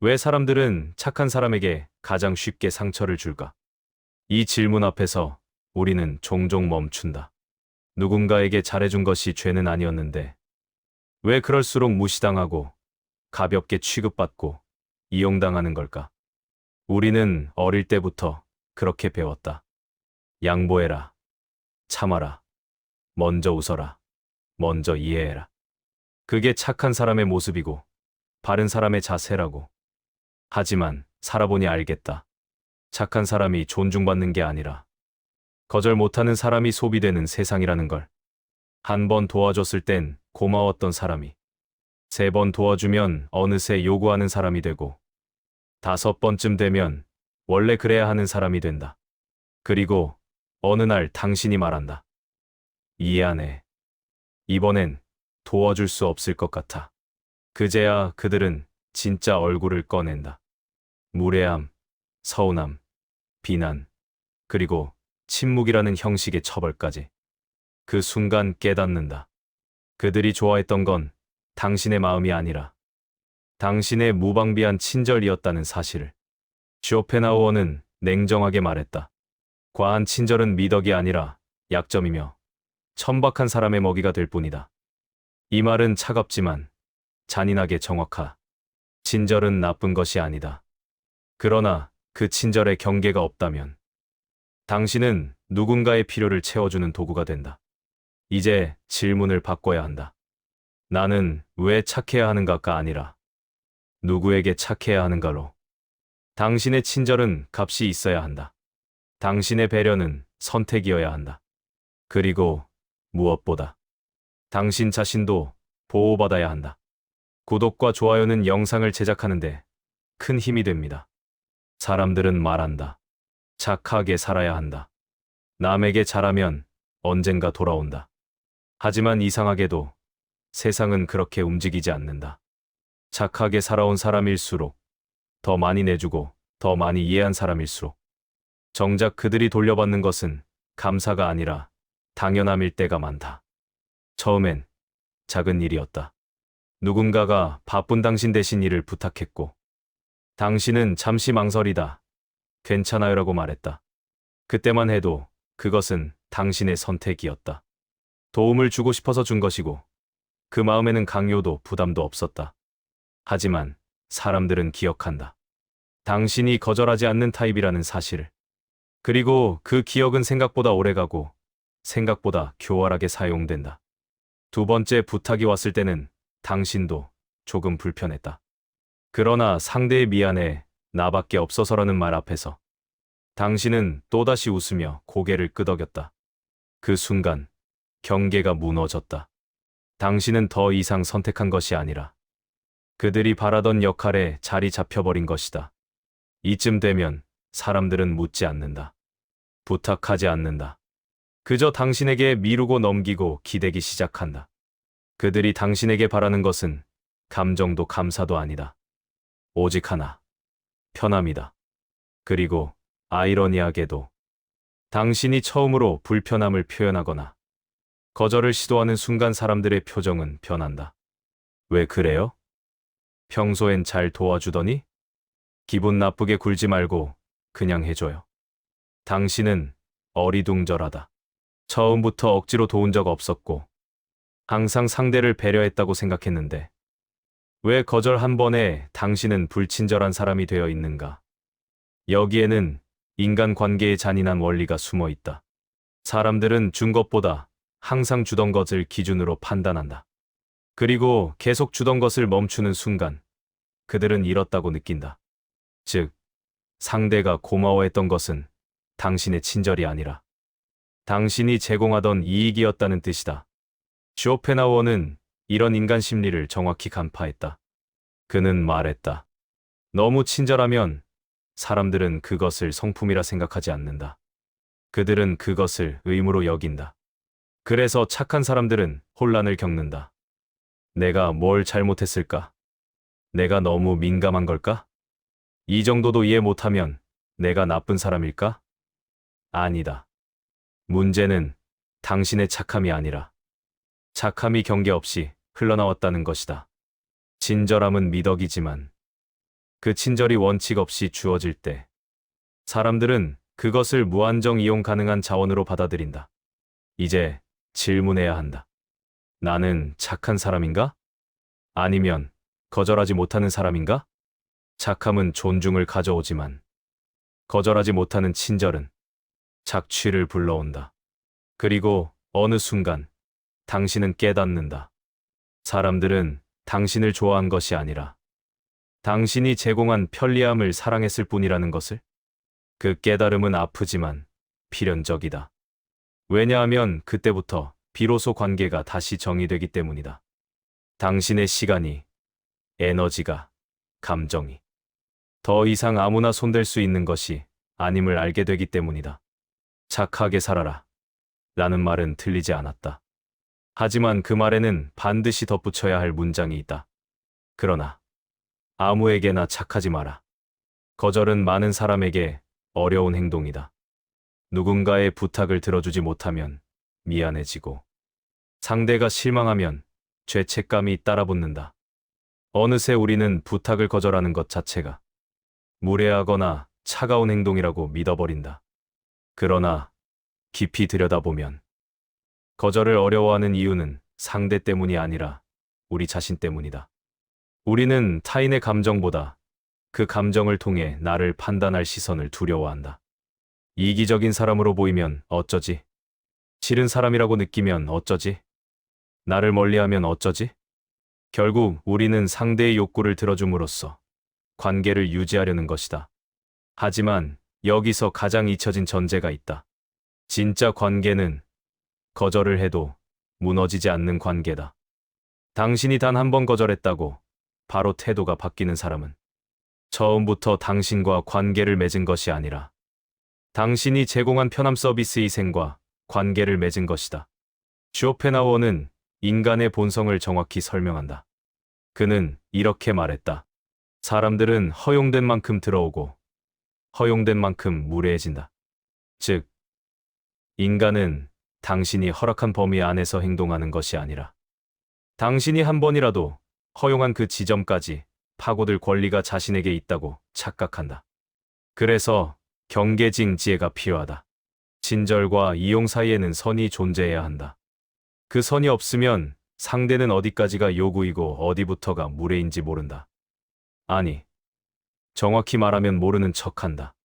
왜 사람들은 착한 사람에게 가장 쉽게 상처를 줄까? 이 질문 앞에서 우리는 종종 멈춘다. 누군가에게 잘해준 것이 죄는 아니었는데, 왜 그럴수록 무시당하고 가볍게 취급받고 이용당하는 걸까? 우리는 어릴 때부터 그렇게 배웠다. 양보해라. 참아라. 먼저 웃어라. 먼저 이해해라. 그게 착한 사람의 모습이고, 바른 사람의 자세라고. 하지만 살아보니 알겠다. 착한 사람이 존중받는 게 아니라 거절 못하는 사람이 소비되는 세상이라는 걸. 한 번 도와줬을 땐 고마웠던 사람이 3번 도와주면 어느새 요구하는 사람이 되고 5번쯤 되면 원래 그래야 하는 사람이 된다. 그리고 어느 날 당신이 말한다. 이해 안 해. 이번엔 도와줄 수 없을 것 같아. 그제야 그들은 진짜 얼굴을 꺼낸다. 무례함, 서운함, 비난, 그리고 침묵이라는 형식의 처벌까지. 그 순간 깨닫는다. 그들이 좋아했던 건 당신의 마음이 아니라 당신의 무방비한 친절이었다는 사실을. 쇼펜하우어는 냉정하게 말했다. 과한 친절은 미덕이 아니라 약점이며 천박한 사람의 먹이가 될 뿐이다. 이 말은 차갑지만 잔인하게 정확하. 친절은 나쁜 것이 아니다. 그러나 그 친절에 경계가 없다면 당신은 누군가의 필요를 채워주는 도구가 된다. 이제 질문을 바꿔야 한다. 나는 왜 착해야 하는가가 아니라 누구에게 착해야 하는가로. 당신의 친절은 값이 있어야 한다. 당신의 배려는 선택이어야 한다. 그리고 무엇보다 당신 자신도 보호받아야 한다. 구독과 좋아요는 영상을 제작하는데 큰 힘이 됩니다. 사람들은 말한다. 착하게 살아야 한다. 남에게 잘하면 언젠가 돌아온다. 하지만 이상하게도 세상은 그렇게 움직이지 않는다. 착하게 살아온 사람일수록 더 많이 내주고 더 많이 이해한 사람일수록 정작 그들이 돌려받는 것은 감사가 아니라 당연함일 때가 많다. 처음엔 작은 일이었다. 누군가가 바쁜 당신 대신 일을 부탁했고 당신은 잠시 망설이다. 괜찮아요라고 말했다. 그때만 해도 그것은 당신의 선택이었다. 도움을 주고 싶어서 준 것이고 그 마음에는 강요도 부담도 없었다. 하지만 사람들은 기억한다. 당신이 거절하지 않는 타입이라는 사실을. 그리고 그 기억은 생각보다 오래가고 생각보다 교활하게 사용된다. 2번째 부탁이 왔을 때는 당신도 조금 불편했다. 그러나 상대의 미안해, 나밖에 없어서라는 말 앞에서 당신은 또다시 웃으며 고개를 끄덕였다. 그 순간 경계가 무너졌다. 당신은 더 이상 선택한 것이 아니라 그들이 바라던 역할에 자리 잡혀버린 것이다. 이쯤 되면 사람들은 묻지 않는다. 부탁하지 않는다. 그저 당신에게 미루고 넘기고 기대기 시작한다. 그들이 당신에게 바라는 것은 감정도 감사도 아니다. 오직 하나, 편함이다. 그리고 아이러니하게도 당신이 처음으로 불편함을 표현하거나 거절을 시도하는 순간 사람들의 표정은 변한다. 왜 그래요? 평소엔 잘 도와주더니? 기분 나쁘게 굴지 말고 그냥 해줘요. 당신은 어리둥절하다. 처음부터 억지로 도운 적 없었고 항상 상대를 배려했다고 생각했는데 왜 거절 한 번에 당신은 불친절한 사람이 되어 있는가? 여기에는 인간관계의 잔인한 원리가 숨어 있다. 사람들은 준 것보다 항상 주던 것을 기준으로 판단한다. 그리고 계속 주던 것을 멈추는 순간 그들은 잃었다고 느낀다. 즉, 상대가 고마워했던 것은 당신의 친절이 아니라 당신이 제공하던 이익이었다는 뜻이다. 쇼펜하우어는 이런 인간 심리를 정확히 간파했다. 그는 말했다. 너무 친절하면 사람들은 그것을 성품이라 생각하지 않는다. 그들은 그것을 의무로 여긴다. 그래서 착한 사람들은 혼란을 겪는다. 내가 뭘 잘못했을까? 내가 너무 민감한 걸까? 이 정도도 이해 못하면 내가 나쁜 사람일까? 아니다. 문제는 당신의 착함이 아니라 착함이 경계 없이 흘러나왔다는 것이다. 친절함은 미덕이지만 그 친절이 원칙 없이 주어질 때 사람들은 그것을 무한정 이용 가능한 자원으로 받아들인다. 이제 질문해야 한다. 나는 착한 사람인가? 아니면 거절하지 못하는 사람인가? 착함은 존중을 가져오지만 거절하지 못하는 친절은 착취를 불러온다. 그리고 어느 순간 당신은 깨닫는다. 사람들은 당신을 좋아한 것이 아니라 당신이 제공한 편리함을 사랑했을 뿐이라는 것을. 그 깨달음은 아프지만 필연적이다. 왜냐하면 그때부터 비로소 관계가 다시 정의되기 때문이다. 당신의 시간이, 에너지가, 감정이 더 이상 아무나 손댈 수 있는 것이 아님을 알게 되기 때문이다. 착하게 살아라 라는 말은 틀리지 않았다. 하지만 그 말에는 반드시 덧붙여야 할 문장이 있다. 그러나 아무에게나 착하지 마라. 거절은 많은 사람에게 어려운 행동이다. 누군가의 부탁을 들어주지 못하면 미안해지고 상대가 실망하면 죄책감이 따라붙는다. 어느새 우리는 부탁을 거절하는 것 자체가 무례하거나 차가운 행동이라고 믿어버린다. 그러나 깊이 들여다보면 거절을 어려워하는 이유는 상대 때문이 아니라 우리 자신 때문이다. 우리는 타인의 감정보다 그 감정을 통해 나를 판단할 시선을 두려워한다. 이기적인 사람으로 보이면 어쩌지? 싫은 사람이라고 느끼면 어쩌지? 나를 멀리하면 어쩌지? 결국 우리는 상대의 욕구를 들어줌으로써 관계를 유지하려는 것이다. 하지만 여기서 가장 잊혀진 전제가 있다. 진짜 관계는 거절을 해도 무너지지 않는 관계다. 당신이 단 한 번 거절했다고 바로 태도가 바뀌는 사람은 처음부터 당신과 관계를 맺은 것이 아니라 당신이 제공한 편함 서비스 희생과 관계를 맺은 것이다. 쇼펜하우어는 인간의 본성을 정확히 설명한다. 그는 이렇게 말했다. 사람들은 허용된 만큼 들어오고 허용된 만큼 무례해진다. 즉, 인간은 당신이 허락한 범위 안에서 행동하는 것이 아니라 당신이 한 번이라도 허용한 그 지점까지 파고들 권리가 자신에게 있다고 착각한다. 그래서 경계징 지혜가 필요하다. 친절과 이용 사이에는 선이 존재해야 한다. 그 선이 없으면 상대는 어디까지가 요구이고 어디부터가 무례인지 모른다. 아니, 정확히 말하면 모르는 척한다.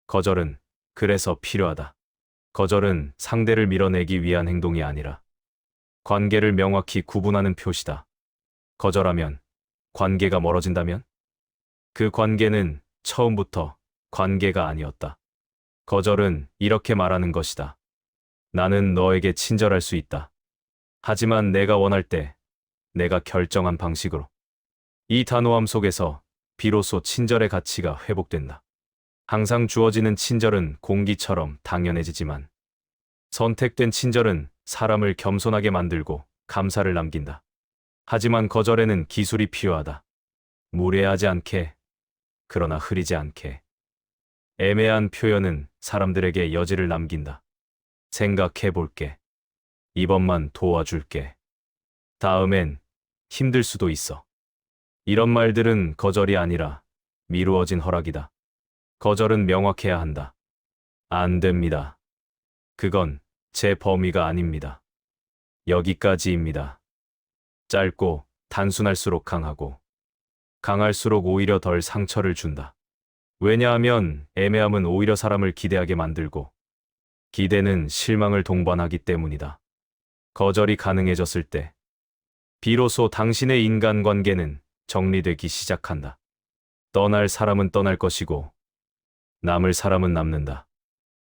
거절은 그래서 필요하다. 거절은 상대를 밀어내기 위한 행동이 아니라 관계를 명확히 구분하는 표시다. 거절하면 관계가 멀어진다면? 그 관계는 처음부터 관계가 아니었다. 거절은 이렇게 말하는 것이다. 나는 너에게 친절할 수 있다. 하지만 내가 원할 때, 내가 결정한 방식으로. 이 단호함 속에서 비로소 친절의 가치가 회복된다. 항상 주어지는 친절은 공기처럼 당연해지지만 선택된 친절은 사람을 겸손하게 만들고 감사를 남긴다. 하지만 거절에는 기술이 필요하다. 무례하지 않게, 그러나 흐리지 않게. 애매한 표현은 사람들에게 여지를 남긴다. 생각해 볼게. 이번만 도와줄게. 다음엔 힘들 수도 있어. 이런 말들은 거절이 아니라 미루어진 허락이다. 거절은 명확해야 한다. 안 됩니다. 그건 제 범위가 아닙니다. 여기까지입니다. 짧고 단순할수록 강하고 강할수록 오히려 덜 상처를 준다. 왜냐하면 애매함은 오히려 사람을 기대하게 만들고 기대는 실망을 동반하기 때문이다. 거절이 가능해졌을 때 비로소 당신의 인간관계는 정리되기 시작한다. 떠날 사람은 떠날 것이고 남을 사람은 남는다.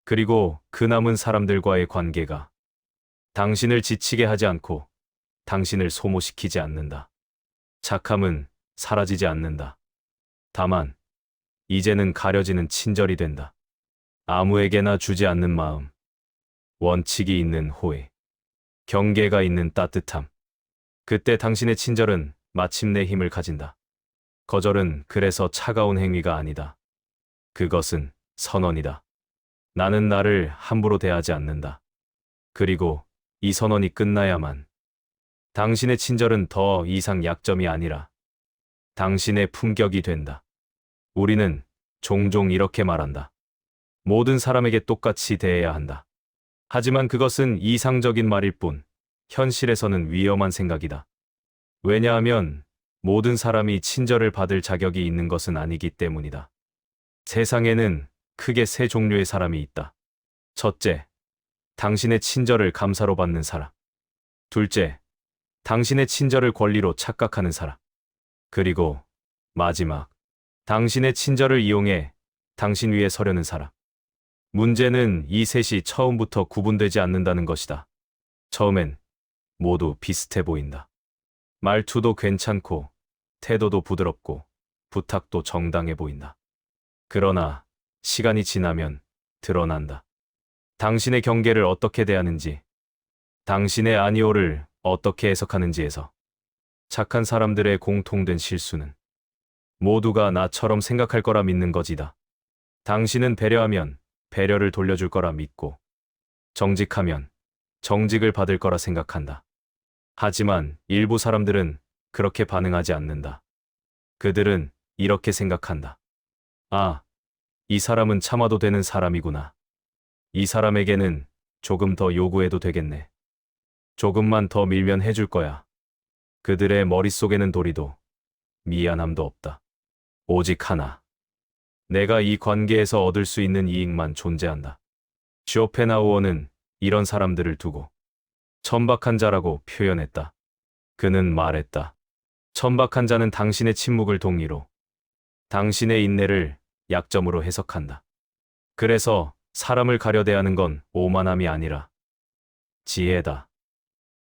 그리고 그 남은 사람들과의 관계가 당신을 지치게 하지 않고 당신을 소모시키지 않는다. 착함은 사라지지 않는다. 다만 이제는 가려지는 친절이 된다. 아무에게나 주지 않는 마음, 원칙이 있는 호의, 경계가 있는 따뜻함. 그때 당신의 친절은 마침내 힘을 가진다. 거절은 그래서 차가운 행위가 아니다. 그것은 선언이다. 나는 나를 함부로 대하지 않는다. 그리고 이 선언이 끝나야만 당신의 친절은 더 이상 약점이 아니라 당신의 품격이 된다. 우리는 종종 이렇게 말한다. 모든 사람에게 똑같이 대해야 한다. 하지만 그것은 이상적인 말일 뿐, 현실에서는 위험한 생각이다. 왜냐하면 모든 사람이 친절을 받을 자격이 있는 것은 아니기 때문이다. 세상에는 크게 세 종류의 사람이 있다. 첫째, 당신의 친절을 감사로 받는 사람. 둘째, 당신의 친절을 권리로 착각하는 사람. 그리고 마지막, 당신의 친절을 이용해 당신 위에 서려는 사람. 문제는 이 셋이 처음부터 구분되지 않는다는 것이다. 처음엔 모두 비슷해 보인다. 말투도 괜찮고, 태도도 부드럽고, 부탁도 정당해 보인다. 그러나 시간이 지나면 드러난다. 당신의 경계를 어떻게 대하는지, 당신의 아니오를 어떻게 해석하는지에서 착한 사람들의 공통된 실수는 모두가 나처럼 생각할 거라 믿는 것이다. 당신은 배려하면 배려를 돌려줄 거라 믿고, 정직하면 정직을 받을 거라 생각한다. 하지만 일부 사람들은 그렇게 반응하지 않는다. 그들은 이렇게 생각한다. 아, 이 사람은 참아도 되는 사람이구나. 이 사람에게는 조금 더 요구해도 되겠네. 조금만 더 밀면 해줄 거야. 그들의 머릿속에는 도리도 미안함도 없다. 오직 하나. 내가 이 관계에서 얻을 수 있는 이익만 존재한다. 쇼펜하우어는 이런 사람들을 두고 천박한 자라고 표현했다. 그는 말했다. 천박한 자는 당신의 침묵을 동의로, 당신의 인내를 약점으로 해석한다. 그래서 사람을 가려대하는 건 오만함이 아니라 지혜다.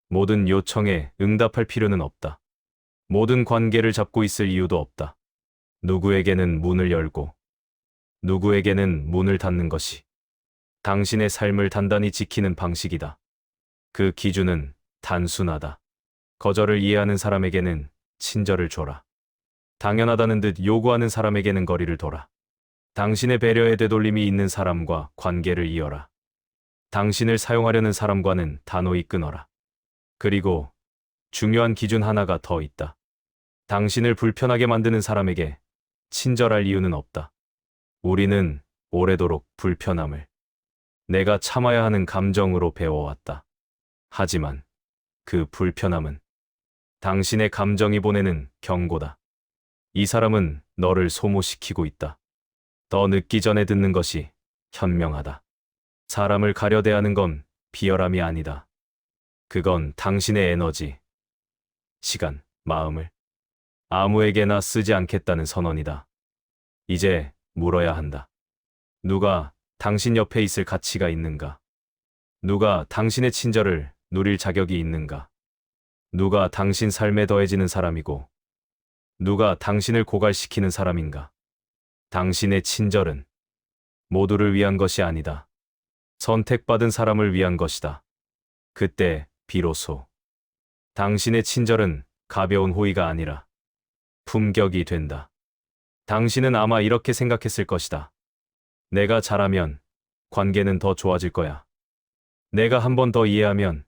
모든 요청에 응답할 필요는 없다. 모든 관계를 잡고 있을 이유도 없다. 누구에게는 문을 열고 누구에게는 문을 닫는 것이 당신의 삶을 단단히 지키는 방식이다. 그 기준은 단순하다. 거절을 이해하는 사람에게는 친절을 줘라. 당연하다는 듯 요구하는 사람에게는 거리를 둬라. 당신의 배려에 되돌림이 있는 사람과 관계를 이어라. 당신을 사용하려는 사람과는 단호히 끊어라. 그리고 중요한 기준 하나가 더 있다. 당신을 불편하게 만드는 사람에게 친절할 이유는 없다. 우리는 오래도록 불편함을 내가 참아야 하는 감정으로 배워왔다. 하지만 그 불편함은 당신의 감정이 보내는 경고다. 이 사람은 너를 소모시키고 있다. 더 늦기 전에 듣는 것이 현명하다. 사람을 가려대하는 건 비열함이 아니다. 그건 당신의 에너지, 시간, 마음을 아무에게나 쓰지 않겠다는 선언이다. 이제 물어야 한다. 누가 당신 옆에 있을 가치가 있는가? 누가 당신의 친절을 누릴 자격이 있는가? 누가 당신 삶에 더해지는 사람이고, 누가 당신을 고갈시키는 사람인가? 당신의 친절은 모두를 위한 것이 아니다. 선택받은 사람을 위한 것이다. 그때 비로소 당신의 친절은 가벼운 호의가 아니라 품격이 된다. 당신은 아마 이렇게 생각했을 것이다. 내가 잘하면 관계는 더 좋아질 거야. 내가 한 번 더 이해하면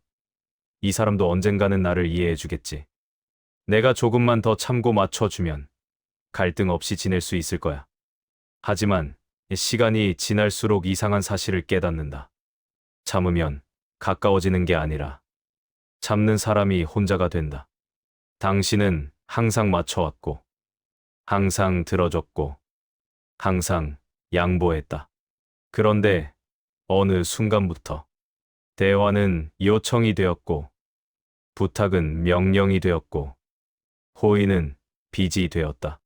이 사람도 언젠가는 나를 이해해 주겠지. 내가 조금만 더 참고 맞춰주면 갈등 없이 지낼 수 있을 거야. 하지만 시간이 지날수록 이상한 사실을 깨닫는다. 참으면 가까워지는 게 아니라 참는 사람이 혼자가 된다. 당신은 항상 맞춰왔고, 항상 들어줬고, 항상 양보했다. 그런데 어느 순간부터 대화는 요청이 되었고, 부탁은 명령이 되었고, 호의는 빚이 되었다.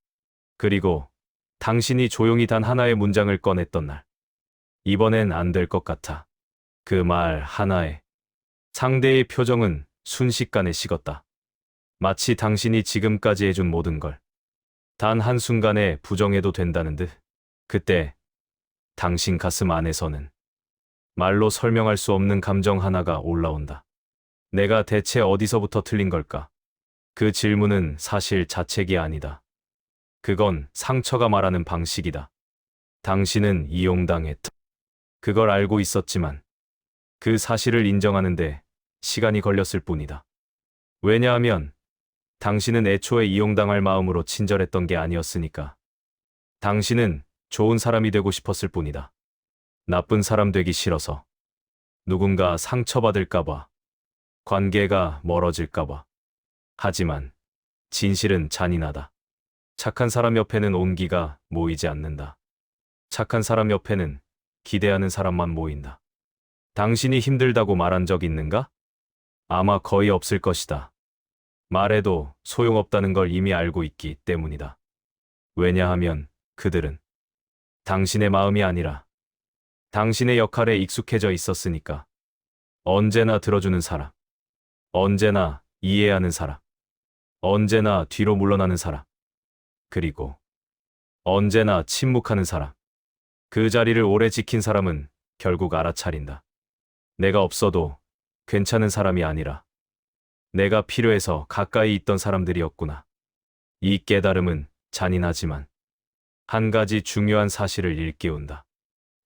그리고 당신이 조용히 단 하나의 문장을 꺼냈던 날, 이번엔 안 될 것 같아. 그 말 하나에 상대의 표정은 순식간에 식었다. 마치 당신이 지금까지 해준 모든 걸 단 한순간에 부정해도 된다는 듯. 그때 당신 가슴 안에서는 말로 설명할 수 없는 감정 하나가 올라온다. 내가 대체 어디서부터 틀린 걸까? 그 질문은 사실 자책이 아니다. 그건 상처가 말하는 방식이다. 당신은 이용당했다. 그걸 알고 있었지만 그 사실을 인정하는데 시간이 걸렸을 뿐이다. 왜냐하면 당신은 애초에 이용당할 마음으로 친절했던 게 아니었으니까. 당신은 좋은 사람이 되고 싶었을 뿐이다. 나쁜 사람 되기 싫어서. 누군가 상처받을까봐. 관계가 멀어질까봐. 하지만 진실은 잔인하다. 착한 사람 옆에는 온기가 모이지 않는다. 착한 사람 옆에는 기대하는 사람만 모인다. 당신이 힘들다고 말한 적 있는가? 아마 거의 없을 것이다. 말해도 소용없다는 걸 이미 알고 있기 때문이다. 왜냐하면 그들은 당신의 마음이 아니라 당신의 역할에 익숙해져 있었으니까. 언제나 들어주는 사람, 언제나 이해하는 사람, 언제나 뒤로 물러나는 사람, 그리고 언제나 침묵하는 사람. 그 자리를 오래 지킨 사람은 결국 알아차린다. 내가 없어도 괜찮은 사람이 아니라 내가 필요해서 가까이 있던 사람들이었구나. 이 깨달음은 잔인하지만 한 가지 중요한 사실을 일깨운다.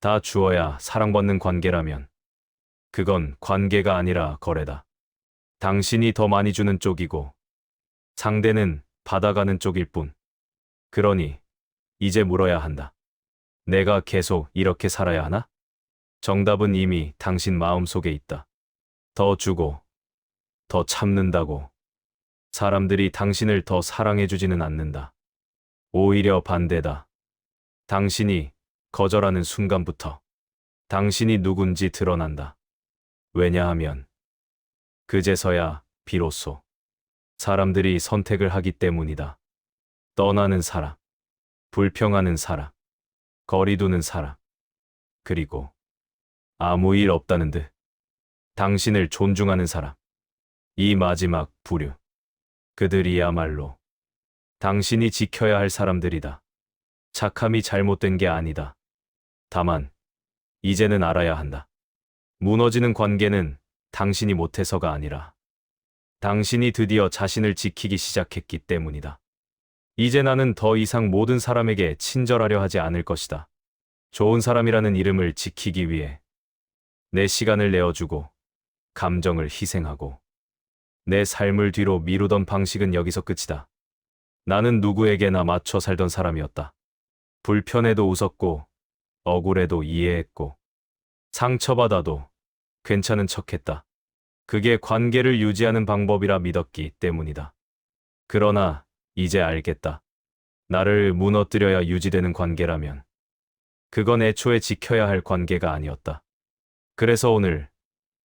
다 주어야 사랑받는 관계라면 그건 관계가 아니라 거래다. 당신이 더 많이 주는 쪽이고 상대는 받아가는 쪽일 뿐. 그러니 이제 물어야 한다. 내가 계속 이렇게 살아야 하나? 정답은 이미 당신 마음속에 있다. 더 주고 더 참는다고 사람들이 당신을 더 사랑해주지는 않는다. 오히려 반대다. 당신이 거절하는 순간부터 당신이 누군지 드러난다. 왜냐하면 그제서야 비로소 사람들이 선택을 하기 때문이다. 떠나는 사람, 불평하는 사람, 거리두는 사람, 그리고 아무 일 없다는 듯 당신을 존중하는 사람. 이 마지막 부류. 그들이야말로 당신이 지켜야 할 사람들이다. 착함이 잘못된 게 아니다. 다만 이제는 알아야 한다. 무너지는 관계는 당신이 못해서가 아니라 당신이 드디어 자신을 지키기 시작했기 때문이다. 이제 나는 더 이상 모든 사람에게 친절하려 하지 않을 것이다. 좋은 사람이라는 이름을 지키기 위해 내 시간을 내어주고 감정을 희생하고 내 삶을 뒤로 미루던 방식은 여기서 끝이다. 나는 누구에게나 맞춰 살던 사람이었다. 불편해도 웃었고 억울해도 이해했고 상처받아도 괜찮은 척했다. 그게 관계를 유지하는 방법이라 믿었기 때문이다. 그러나 이제 알겠다. 나를 무너뜨려야 유지되는 관계라면 그건 애초에 지켜야 할 관계가 아니었다. 그래서 오늘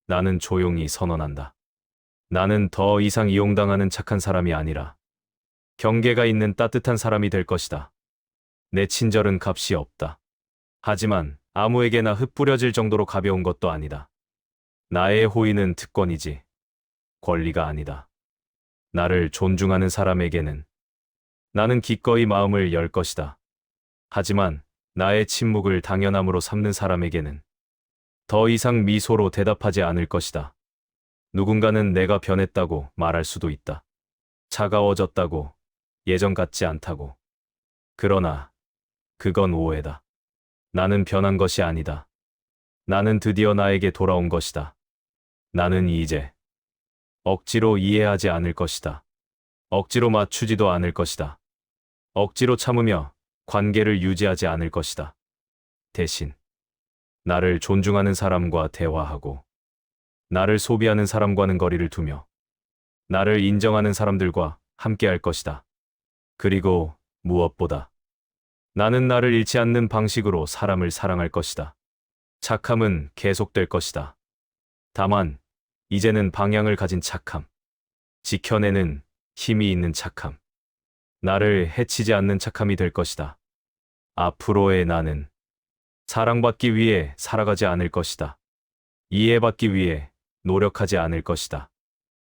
나는 조용히 선언한다. 나는 더 이상 이용당하는 착한 사람이 아니라 경계가 있는 따뜻한 사람이 될 것이다. 내 친절은 값이 없다. 하지만 아무에게나 흩뿌려질 정도로 가벼운 것도 아니다. 나의 호의는 특권이지 권리가 아니다. 나를 존중하는 사람에게는 나는 기꺼이 마음을 열 것이다. 하지만 나의 침묵을 당연함으로 삼는 사람에게는 더 이상 미소로 대답하지 않을 것이다. 누군가는 내가 변했다고 말할 수도 있다. 차가워졌다고, 예전 같지 않다고. 그러나 그건 오해다. 나는 변한 것이 아니다. 나는 드디어 나에게 돌아온 것이다. 나는 이제 억지로 이해하지 않을 것이다. 억지로 맞추지도 않을 것이다. 억지로 참으며 관계를 유지하지 않을 것이다. 대신 나를 존중하는 사람과 대화하고 나를 소비하는 사람과는 거리를 두며 나를 인정하는 사람들과 함께할 것이다. 그리고 무엇보다 나는 나를 잃지 않는 방식으로 사람을 사랑할 것이다. 착함은 계속될 것이다. 다만 이제는 방향을 가진 착함, 지켜내는 힘이 있는 착함, 나를 해치지 않는 착함이 될 것이다. 앞으로의 나는 사랑받기 위해 살아가지 않을 것이다. 이해받기 위해 노력하지 않을 것이다.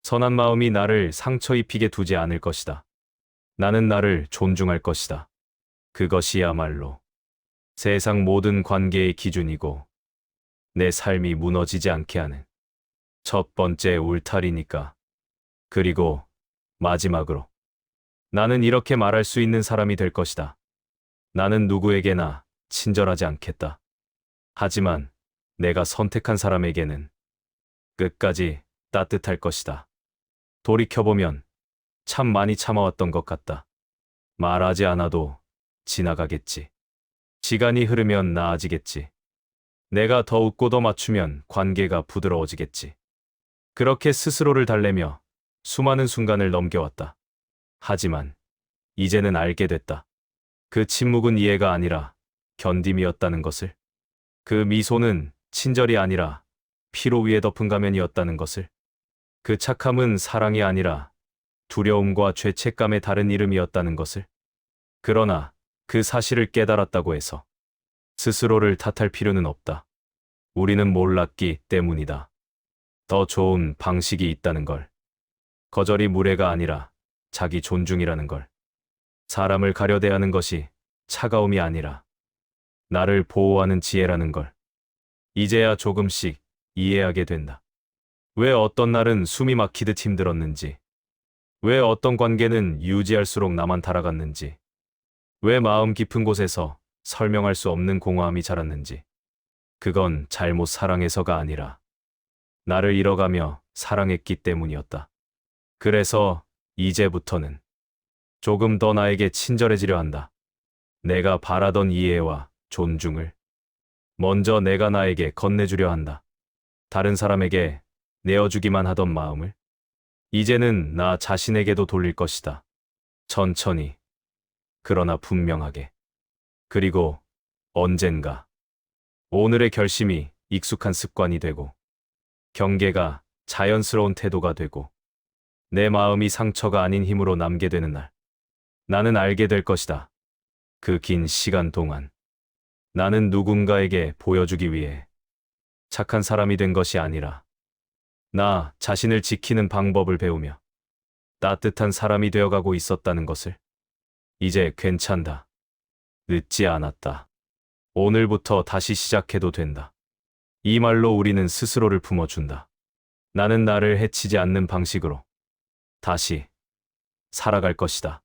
선한 마음이 나를 상처 입히게 두지 않을 것이다. 나는 나를 존중할 것이다. 그것이야말로 세상 모든 관계의 기준이고 내 삶이 무너지지 않게 하는 첫 번째 울타리니까. 그리고 마지막으로 나는 이렇게 말할 수 있는 사람이 될 것이다. 나는 누구에게나 친절하지 않겠다. 하지만 내가 선택한 사람에게는 끝까지 따뜻할 것이다. 돌이켜보면 참 많이 참아왔던 것 같다. 말하지 않아도 지나가겠지. 시간이 흐르면 나아지겠지. 내가 더 웃고 더 맞추면 관계가 부드러워지겠지. 그렇게 스스로를 달래며 수많은 순간을 넘겨왔다. 하지만 이제는 알게 됐다. 그 침묵은 이해가 아니라 견딤이었다는 것을. 그 미소는 친절이 아니라 피로 위에 덮은 가면이었다는 것을. 그 착함은 사랑이 아니라 두려움과 죄책감의 다른 이름이었다는 것을. 그러나 그 사실을 깨달았다고 해서 스스로를 탓할 필요는 없다. 우리는 몰랐기 때문이다. 더 좋은 방식이 있다는 걸. 거절이 무례가 아니라 자기 존중이라는 걸. 사람을 가려대하는 것이 차가움이 아니라 나를 보호하는 지혜라는 걸. 이제야 조금씩 이해하게 된다. 왜 어떤 날은 숨이 막히듯 힘들었는지. 왜 어떤 관계는 유지할수록 나만 달아갔는지. 왜 마음 깊은 곳에서 설명할 수 없는 공허함이 자랐는지. 그건 잘못 사랑해서가 아니라 나를 잃어가며 사랑했기 때문이었다. 그래서 이제부터는 조금 더 나에게 친절해지려 한다. 내가 바라던 이해와 존중을 먼저 내가 나에게 건네주려 한다. 다른 사람에게 내어주기만 하던 마음을 이제는 나 자신에게도 돌릴 것이다. 천천히, 그러나 분명하게. 그리고 언젠가 오늘의 결심이 익숙한 습관이 되고 경계가 자연스러운 태도가 되고 내 마음이 상처가 아닌 힘으로 남게 되는 날, 나는 알게 될 것이다. 그 긴 시간 동안 나는 누군가에게 보여주기 위해 착한 사람이 된 것이 아니라 나 자신을 지키는 방법을 배우며 따뜻한 사람이 되어가고 있었다는 것을. 이제 괜찮다. 늦지 않았다. 오늘부터 다시 시작해도 된다. 이 말로 우리는 스스로를 품어준다. 나는 나를 해치지 않는 방식으로 다시 살아갈 것이다.